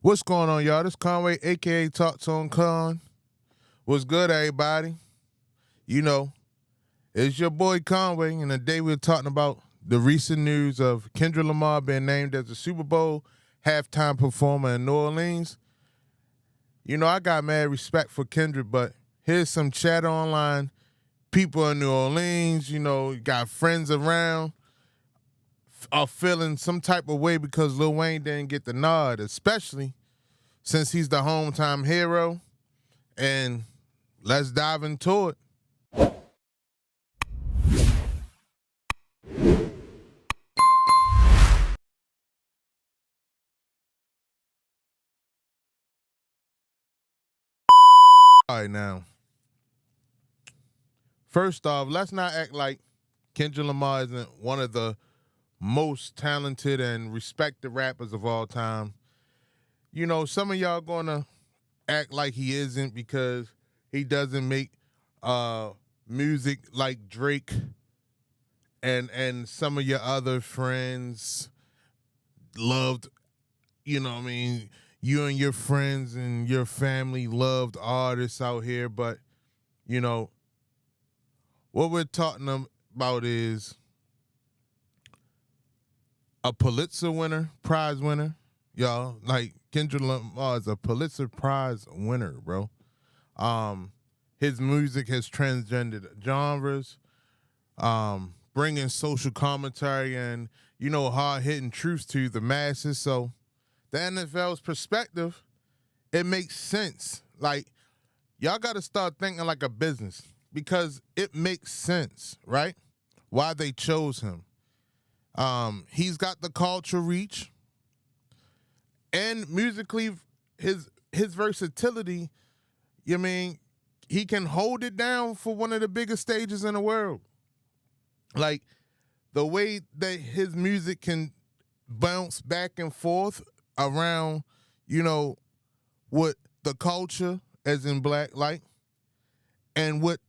What's going on, y'all? This Conway, aka Talk Tone Con. What's good, everybody? You know, it's your boy Conway, and today we're talking about the recent news of Kendrick Lamar being named as the Super Bowl halftime performer in New Orleans. You know, I got mad respect for Kendrick, but here's some chatter online. People in New Orleans, got friends around, are feeling some type of way because Lil Wayne didn't get the nod, especially since he's the hometown hero. And let's dive into it. All right, now, first off, let's not act like Kendrick Lamar isn't one of the most talented and respected rappers of all time. You know, some of y'all gonna act like he isn't because he doesn't make music like Drake and some of your other friends loved, you and your friends and your family loved artists out here, but you know, what we're talking about is a Pulitzer prize winner, y'all. Like Kendrick Lamar is a Pulitzer Prize winner, bro. His music has transcended genres, bringing social commentary and hard hitting truths to the masses. So the NFL's perspective, it makes sense. Like y'all got to start thinking like a business because it makes sense, right? Why they chose him. He's got the culture reach, and musically, his versatility. He can hold it down for one of the biggest stages in the world. Like the way that his music can bounce back and forth around, what the culture, as in black, like, and what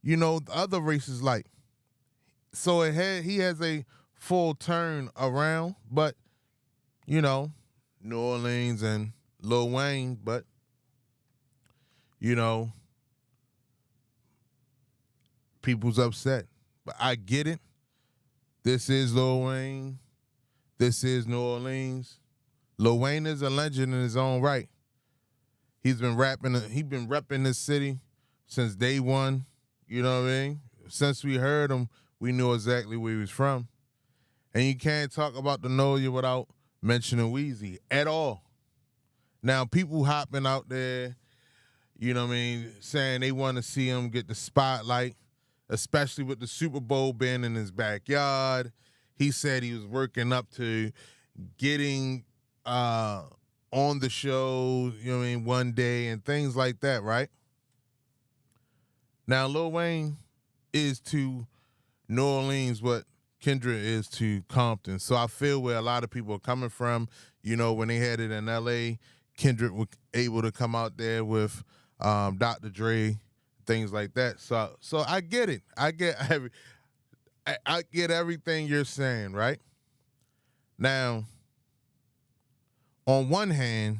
the other races like. So he has a full turn around, but New Orleans and Lil Wayne, but people's upset. But I get it. This is Lil Wayne. This is New Orleans. Lil Wayne is a legend in his own right. He's been repping this city since day one. You know what I mean? Since we heard him, we knew exactly where he was from. And you can't talk about the Know You without mentioning Weezy at all. Now, people hopping out there, saying they want to see him get the spotlight, especially with the Super Bowl being in his backyard. He said he was working up to getting on the show, one day and things like that, right? Now, Lil Wayne is to New Orleans what Kendrick is to Compton. So I feel where a lot of people are coming from. When they had it in L.A., Kendrick was able to come out there with Dr. Dre, things like that. So I get it. I get everything you're saying, right? Now, on one hand,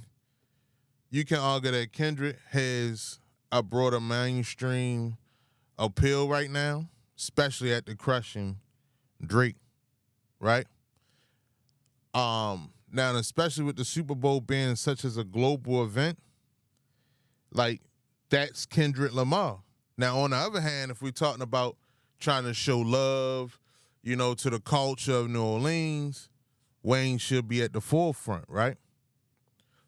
you can argue that Kendrick has a broader mainstream appeal right now, especially at the crushing Drake, right? Now, especially with the Super Bowl being such as a global event, like that's Kendrick Lamar. Now, on the other hand, if we're talking about trying to show love, to the culture of New Orleans, Wayne should be at the forefront, right?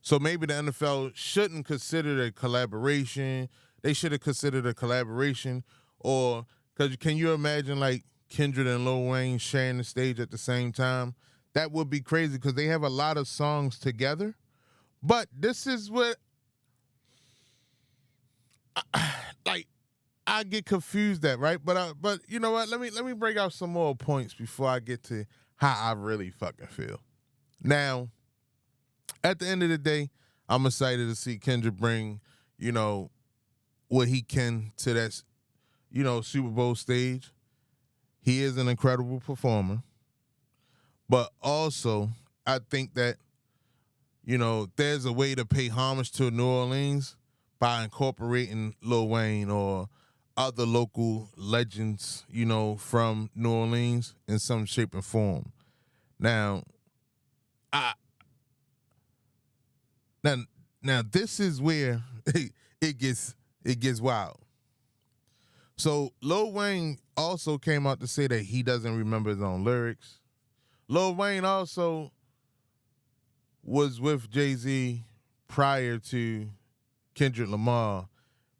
So maybe the NFL shouldn't consider it a collaboration. They should have considered a collaboration, or because can you imagine like Kendrick and Lil Wayne sharing the stage at the same time? That would be crazy because they have a lot of songs together. But this is what, like, I get confused at, right? But you know what? Let me bring out some more points before I get to how I really fucking feel. Now, at the end of the day, I'm excited to see Kendrick bring, what he can to that, Super Bowl stage. He is an incredible performer. But also, I think that, there's a way to pay homage to New Orleans by incorporating Lil Wayne or other local legends, from New Orleans in some shape and form. Now, I now now this is where it gets wild. So Lil Wayne also came out to say that he doesn't remember his own lyrics. Lil Wayne also was with Jay-Z prior to Kendrick Lamar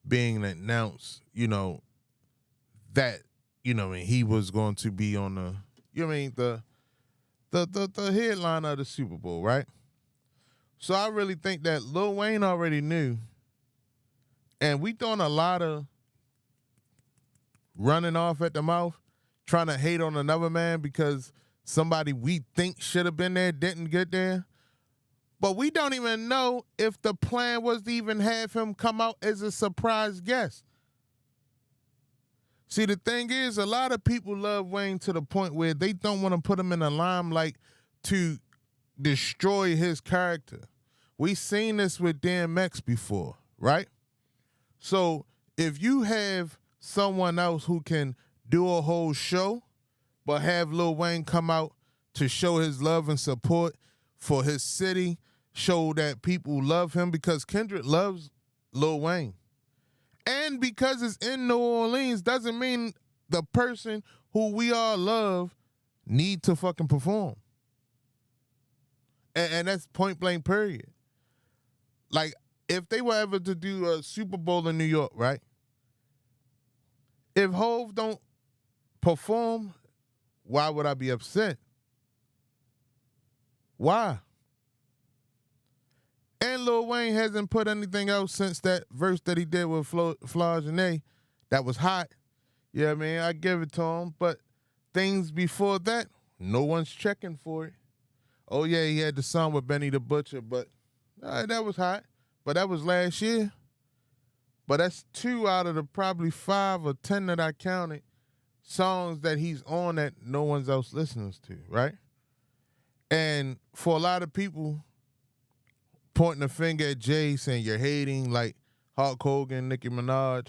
being announced, that, he was going to be on the headline of the Super Bowl, right? So I really think that Lil Wayne already knew, and we throwing a lot of running off at the mouth, trying to hate on another man because somebody we think should have been there didn't get there. But we don't even know if the plan was to even have him come out as a surprise guest. See, the thing is, a lot of people love Wayne to the point where they don't want to put him in the limelight to destroy his character. We seen this with DMX before, right? So if you have someone else who can do a whole show, but have Lil Wayne come out to show his love and support for his city, show that people love him because Kendrick loves Lil Wayne. And because it's in New Orleans doesn't mean the person who we all love need to fucking perform. And that's point blank period. Like, if they were ever to do a Super Bowl in New York, right? If Hove don't perform, why would I be upset? Why? And Lil Wayne hasn't put anything else since that verse that he did with Flauginet that was hot. Yeah, I mean, I give it to him. But things before that, no one's checking for it. Oh, yeah, he had the song with Benny the Butcher, but that was hot. But that was last year. But that's 2 out of the probably 5 or 10 that I counted songs that he's on that no one's else listens to, right? And for a lot of people pointing a finger at Jay saying you're hating like Hulk Hogan, Nicki Minaj,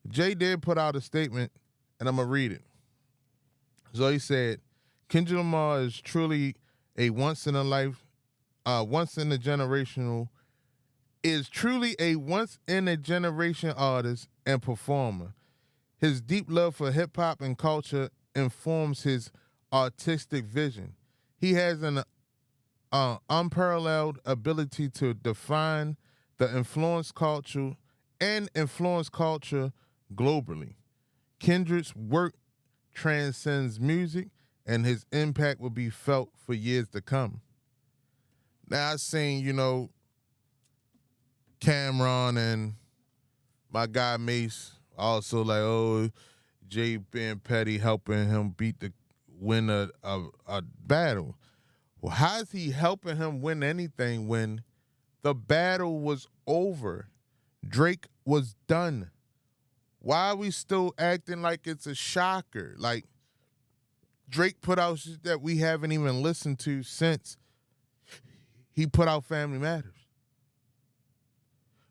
Jay did put out a statement, and I'm going to read it. So he said, Kendrick Lamar is truly a once in a generation artist and performer. His deep love for hip hop and culture informs his artistic vision. He has an unparalleled ability to define the influence culture globally. Kendrick's work transcends music, and his impact will be felt for years to come. Now, I've seen, Cameron and my guy Mace also like, oh, Jay being petty, helping him win a battle. Well, how is he helping him win anything when the battle was over? Drake was done. Why are we still acting like it's a shocker? Like, Drake put out shit that we haven't even listened to since he put out Family Matters.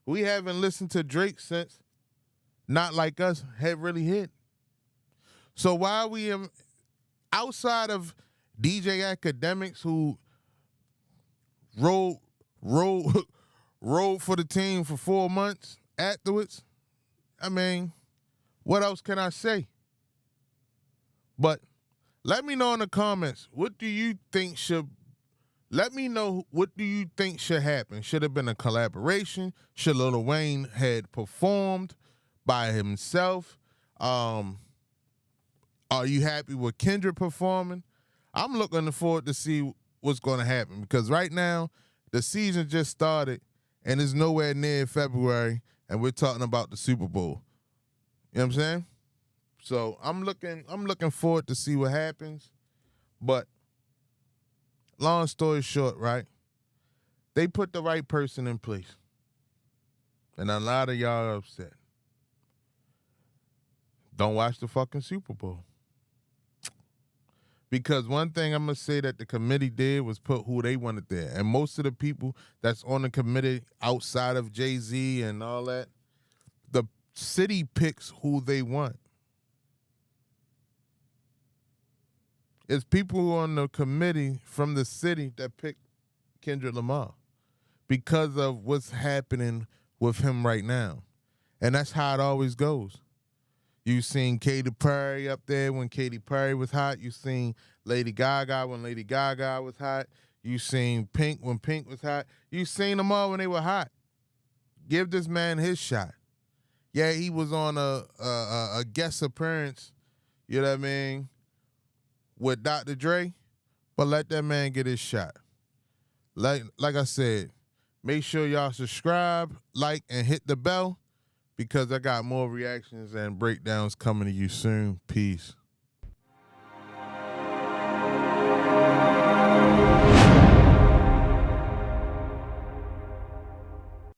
We haven't listened to Drake since Not Like Us had really hit. So why are we outside of DJ Academics who rode for the team for 4 months afterwards? I mean, what else can I say? But let me know in the comments, let me know what do you think should happen? Should have been a collaboration? Should Lil Wayne had performed by himself? Are you happy with Kendrick performing? I'm looking forward to see what's going to happen because right now the season just started and it's nowhere near February and we're talking about the Super Bowl. You know what I'm saying? So I'm looking forward to see what happens. But long story short, right? They put the right person in place. And a lot of y'all are upset. Don't watch the fucking Super Bowl. Because one thing I'm gonna say that the committee did was put who they wanted there, and most of the people that's on the committee outside of Jay-Z and all that, the city picks who they want. It's people on the committee from the city that pick Kendrick Lamar because of what's happening with him right now. And that's how it always goes. You seen Katy Perry up there when Katy Perry was hot. You seen Lady Gaga when Lady Gaga was hot. You seen Pink when Pink was hot. You seen them all when they were hot. Give this man his shot. Yeah, he was on a guest appearance, you know what I mean, with Dr. Dre, but let that man get his shot. Like I said, make sure y'all subscribe, like, and hit the bell, because I got more reactions and breakdowns coming to you soon. Peace.